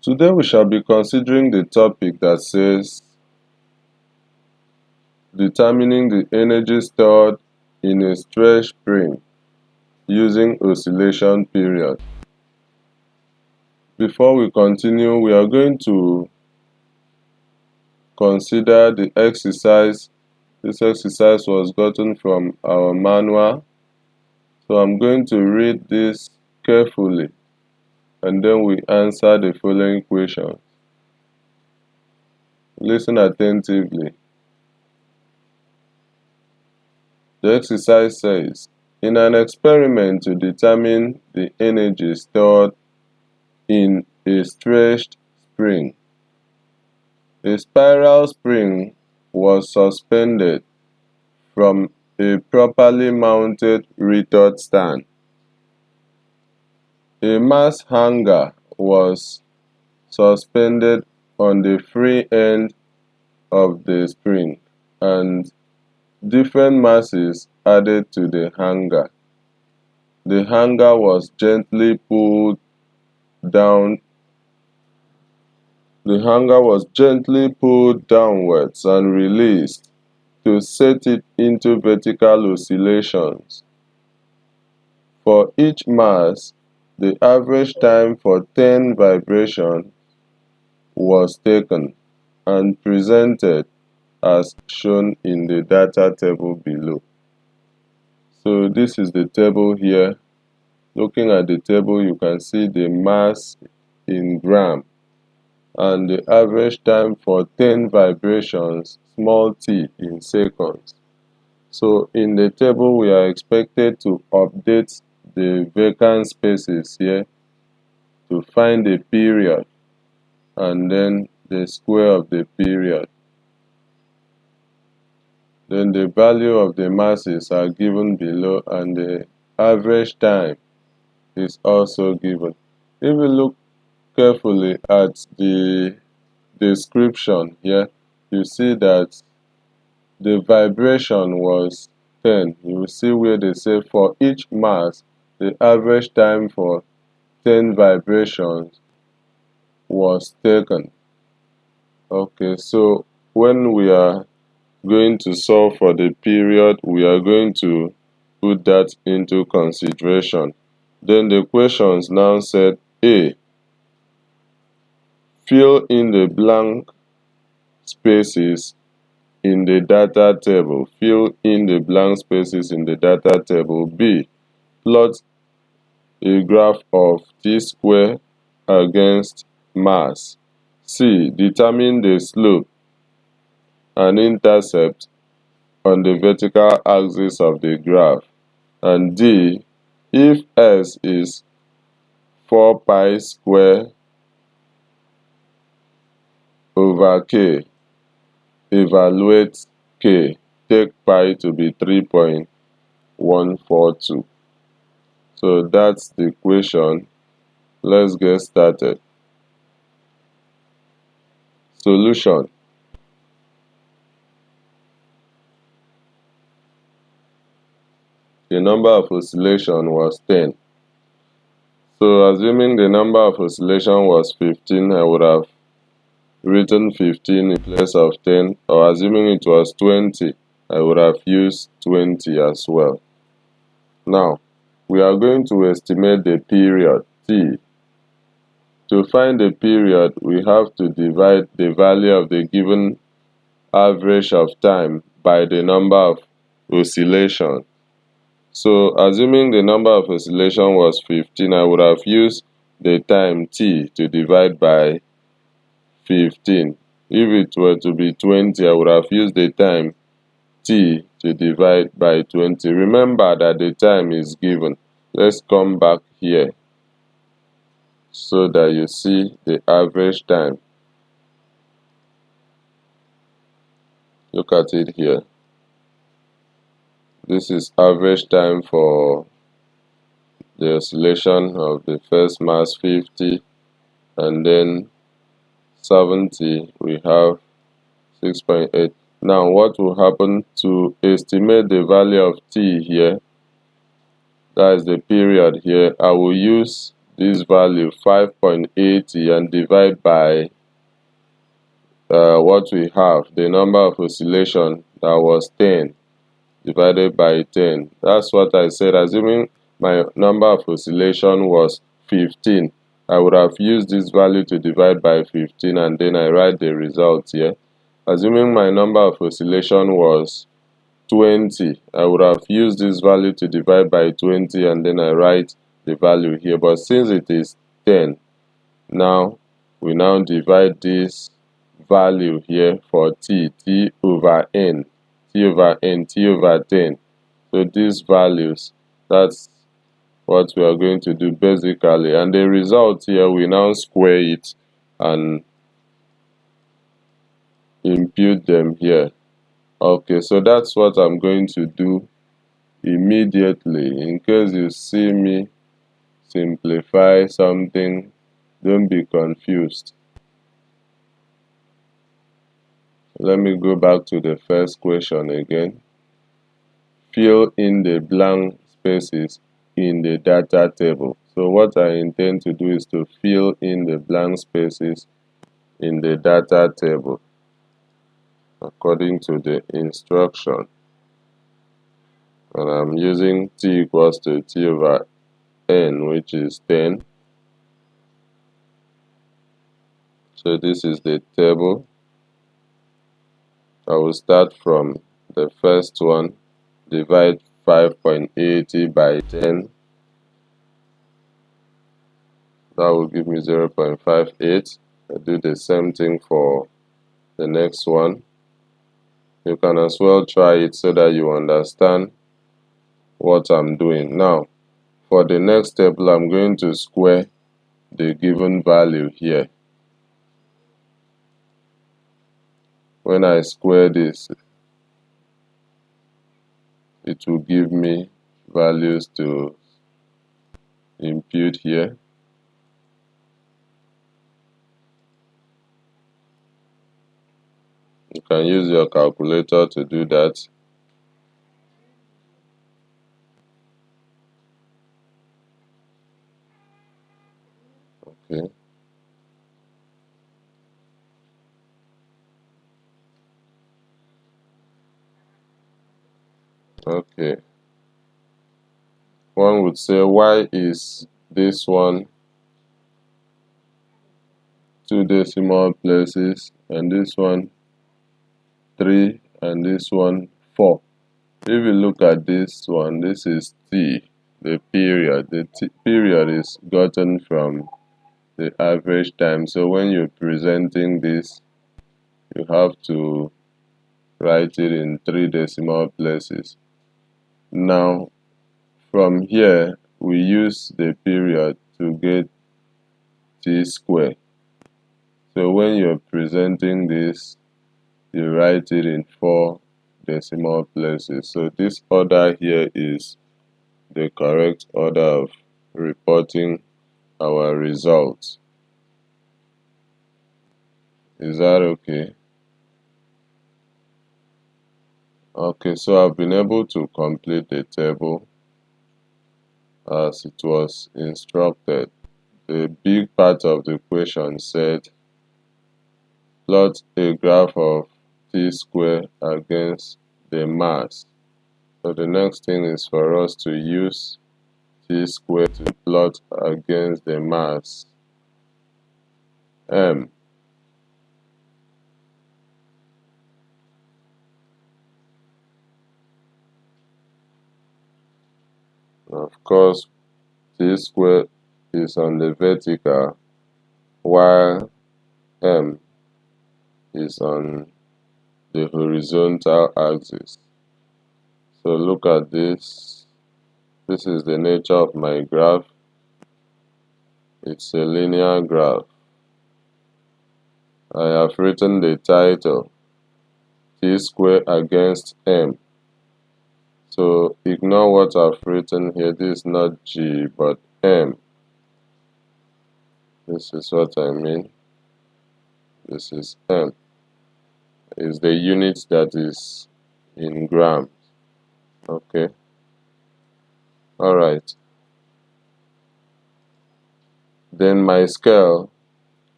Today we shall be considering the topic that says determining the energy stored in a stretched spring using oscillation period. Before we continue, we are going to consider the exercise. This exercise was gotten from our manual, so I'm going to read this carefully and then we answer the following questions. Listen attentively. The exercise says, in an experiment to determine the energy stored in a stretched spring, a spiral spring was suspended from a properly mounted retort stand. A mass hanger was suspended on the free end of the spring and different masses added to the hanger. The hanger was gently pulled down. The hanger was gently pulled downwards and released to set it into vertical oscillations. For each mass, the average time for 10 vibrations was taken and presented as shown in the data table below. So this is the table here. Looking at the table, you can see the mass in gram and the average time for 10 vibrations, small t, in seconds. So in the table, we are expected to update the vacant spaces here to find the period and then the square of the period. Then the value of the masses are given below and the average time is also given. If we look carefully at the description here, you see that the vibration was 10. You will see where they say for each mass, the average time for 10 vibrations was taken. Okay, so when we are going to solve for the period, we are going to put that into consideration. Then the questions now said, A, fill in the blank spaces in the data table. Fill in the blank spaces in the data table. B, plot a graph of t square against mass. C, determine the slope and intercept on the vertical axis of the graph. And D, if S is 4 pi square over k, evaluate k, take pi to be 3.142. So that's the question. Let's get started. Solution. The number of oscillation was 10. So assuming the number of oscillation was 15, I would have written 15 in place of 10, or assuming it was 20, I would have used 20 as well. Now, we are going to estimate the period, t. To find the period, we have to divide the value of the given average of time by the number of oscillations. So, assuming the number of oscillation was 15, I would have used the time t to divide by 15. If it were to be 20, I would have used the time t to divide by 20. Remember that the time is given. Let's come back here so that you see the average time. Look at it here. This is average time for the oscillation of the first mass, 50, and then 70, we have 6.8. Now, what will happen to estimate the value of t here? That is the period here. I will use this value 5.80 and divide by what we have, the number of oscillation that was 10 divided by 10. That's what I said. Assuming my number of oscillation was 15, I would have used this value to divide by 15 and then I write the result here. Assuming my number of oscillation was 20, I would have used this value to divide by 20 and then I write the value here. But since it is 10, now we now divide this value here for t over n, t over 10. So these values, that's what we are going to do basically, and the result here we now square it and impute them here. Okay, so that's what I'm going to do immediately. In case you see me simplify something, don't be confused. Let me go back to the first question again. Fill in the blank spaces in the data table. So what I intend to do is to fill in the blank spaces in the data table according to the instruction. And I'm using t equals to t over n, which is 10. So this is the table. I will start from the first one, divide 5.80 by 10. That will give me 0.58. I do the same thing for the next one. You can as well try it so that you understand what I'm doing. Now, for the next table, I'm going to square the given value here. When I square this, it will give me values to impute here. You can use your calculator to do that. Okay. Okay. One would say, why is this one 2 decimal places and this one 3 and this one 4? If you look at this one, this is t, the period. The period is gotten from the average time. So when you're presenting this, you have to write it in 3 decimal places. Now, from here, we use the period to get t squared. So when you're presenting this, you write it in 4 decimal places. So this order here is the correct order of reporting our results. Is that okay? Okay, so I've been able to complete the table as it was instructed. The big part of the question said plot a graph of t squared against the mass. So the next thing is for us to use t squared to plot against the mass m. Of course, t squared is on the vertical while m is on the horizontal axis. So look at this. This is the nature of my graph. It's a linear graph. I have written the title, t squared against m. So ignore what I've written here. This is not g, but m. This is what I mean. This is m. Is the unit that is in grams. Okay. Alright. Then my scale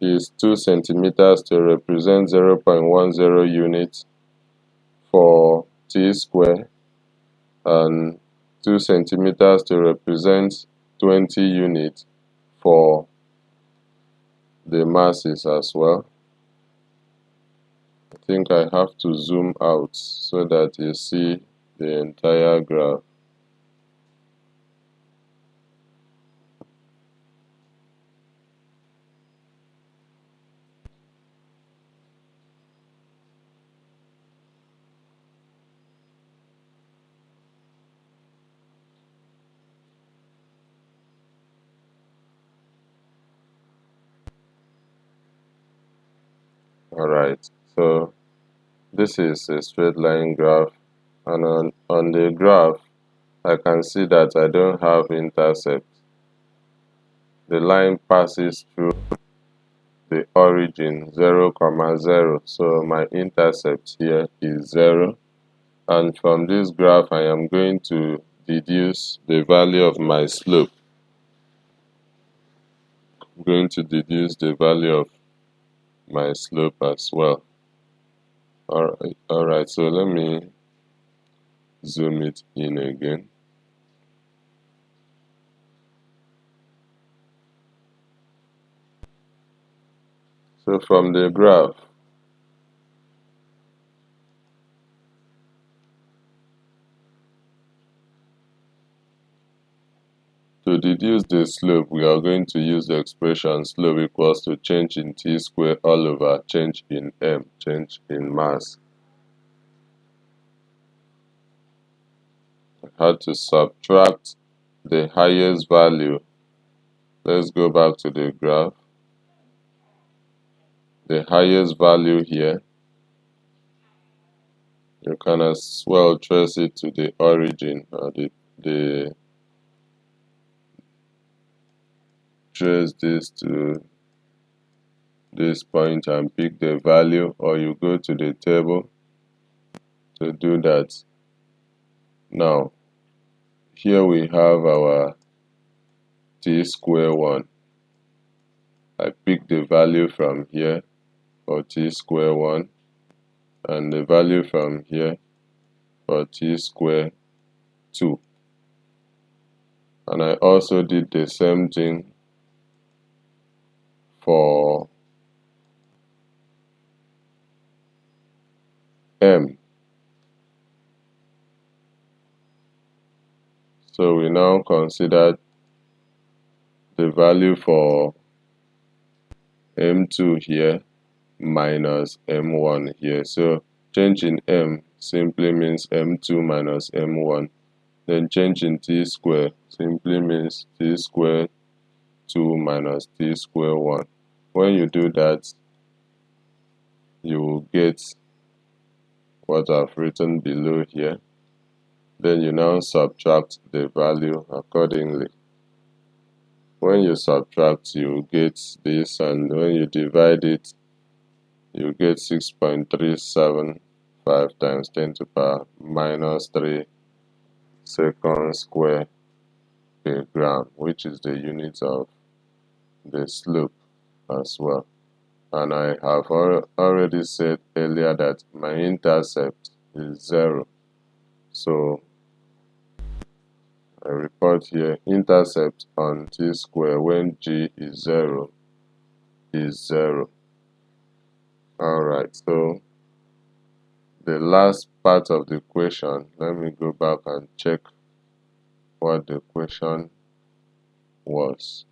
is 2 centimeters to represent 0.10 units for t square, and 2 centimeters to represent 20 units for the masses as well. I think I have to zoom out so that you see the entire graph. Alright, so this is a straight line graph, and on the graph I can see that I don't have intercept. The line passes through the origin 0, 0, so my intercept here is 0, and from this graph I am going to deduce the value of my slope. I'm going to deduce the value of my slope as well. Alright, so let me zoom it in again. So from the graph, to deduce the slope, we are going to use the expression slope equals to change in t squared all over change in m, change in mass. I had to subtract the highest value. Let's go back to the graph. The highest value here, you can as well trace it to the origin, or trace this to this point and pick the value, or you go to the table to do that. Now here we have our t square 1. I pick the value from here for t square 1, and the value from here for t square 2. And I also did the same thing for m. So we now consider the value for m2 here minus m1 here. So change in m simply means m2 minus m1. Then change in t square simply means t square 2 minus t square 1. When you do that, you will get what I've written below here. Then you now subtract the value accordingly. When you subtract, you get this, and when you divide it, you get 6.375 times 10 to the power minus 3 seconds square per gram, which is the unit of the slope as well. And I have already said earlier that my intercept is 0. So I report here intercept on t square when g is 0 is 0. Alright, so the last part of the question, let me go back and check what the question was.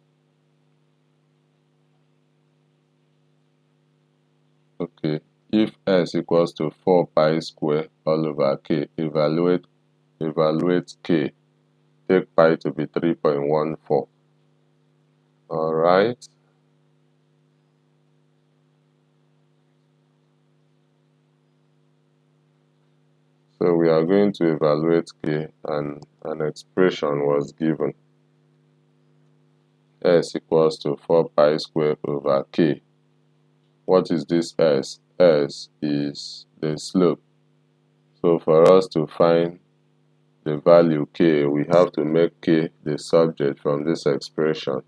Okay, if s equals to 4 pi square all over k, evaluate k, take pi to be 3.14. Alright. So we are going to evaluate k, and an expression was given. S equals to 4 pi square over k. What is this s? S is the slope. So for us to find the value k, we have to make k the subject from this expression.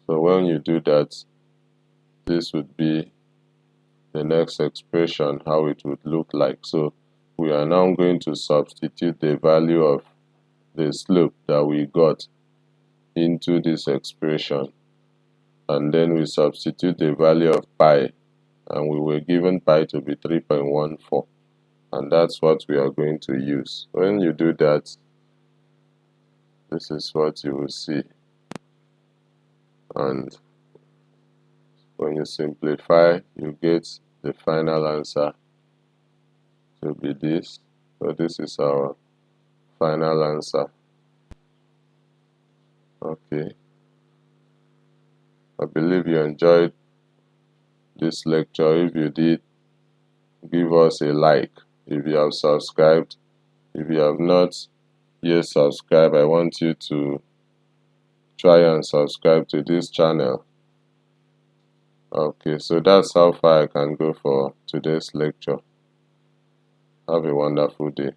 So when you do that, this would be the next expression, how it would look like. So we are now going to substitute the value of the slope that we got into this expression, and then we substitute the value of pi, and we were given pi to be 3.14, and that's what we are going to use. When you do that, this is what you will see, and when you simplify, you get the final answer to be this. So this is our final answer. Okay, I believe you enjoyed this lecture. If you did, give us a like. If you have subscribed, if you have not yet subscribed, I want you to try and subscribe to this channel. Okay, so that's how far I can go for today's lecture. Have a wonderful day.